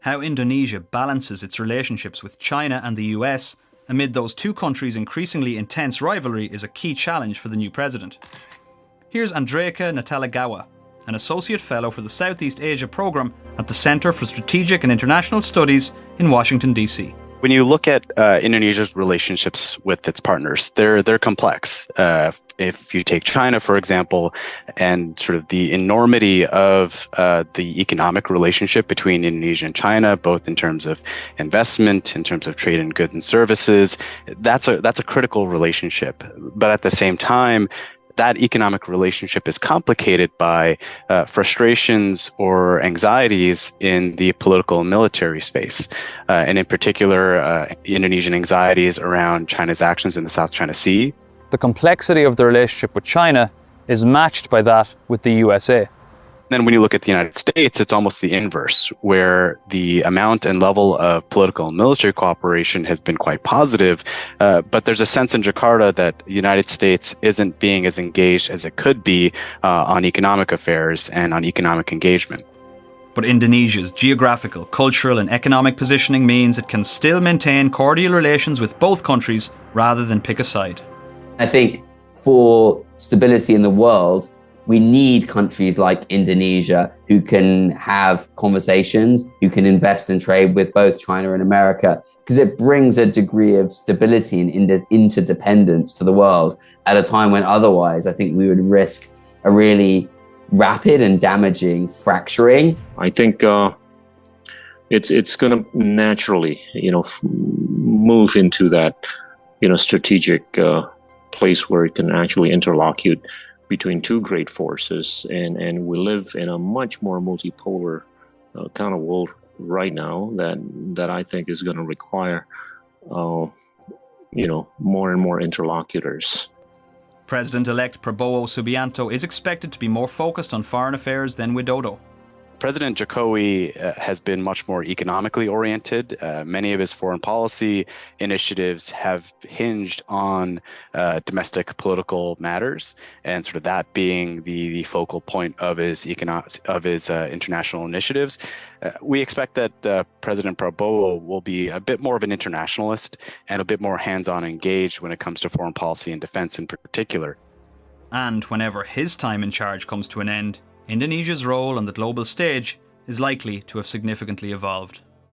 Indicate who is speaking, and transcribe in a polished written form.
Speaker 1: How Indonesia balances its relationships with China and the US amid those two countries' increasingly intense rivalry is a key challenge for the new president. Here's Andrejka Natalagawa, an Associate Fellow for the Southeast Asia Programme at the Centre for Strategic and International Studies in Washington, D.C.
Speaker 2: When you look at Indonesia's relationships with its partners, they're complex. If you take China, for example, and sort of the enormity of the economic relationship between Indonesia and China, both in terms of investment, in terms of trade in goods and services, that's a critical relationship. But at the same time, that economic relationship is complicated by frustrations or anxieties in the political and military space, and in particular, Indonesian anxieties around China's actions in the South China Sea.
Speaker 1: The complexity of the relationship with China is matched by that with the USA.
Speaker 2: Then when you look at the United States, it's almost the inverse, where the amount and level of political and military cooperation has been quite positive, but there's a sense in Jakarta that the United States isn't being as engaged as it could be on economic affairs and on economic engagement.
Speaker 1: But Indonesia's geographical, cultural and economic positioning means it can still maintain cordial relations with both countries rather than pick a side.
Speaker 3: I think for stability in the world, we need countries like Indonesia who can have conversations, who can invest and trade with both China and America, because it brings a degree of stability and interdependence to the world at a time when otherwise I think we would risk a really rapid and damaging fracturing.
Speaker 4: I think it's going to naturally, move into that, strategic place where it can actually interlocute between two great forces, and we live in a much more multipolar kind of world right now that I think is going to require more and more interlocutors.
Speaker 1: President-elect Prabowo Subianto is expected to be more focused on foreign affairs than Widodo.
Speaker 2: President Jokowi has been much more economically oriented. Many of his foreign policy initiatives have hinged on domestic political matters, and sort of that being the focal point of his international initiatives. We expect that President Prabowo will be a bit more of an internationalist and a bit more hands-on engaged when it comes to foreign policy and defense in particular.
Speaker 1: And whenever his time in charge comes to an end, Indonesia's role on the global stage is likely to have significantly evolved.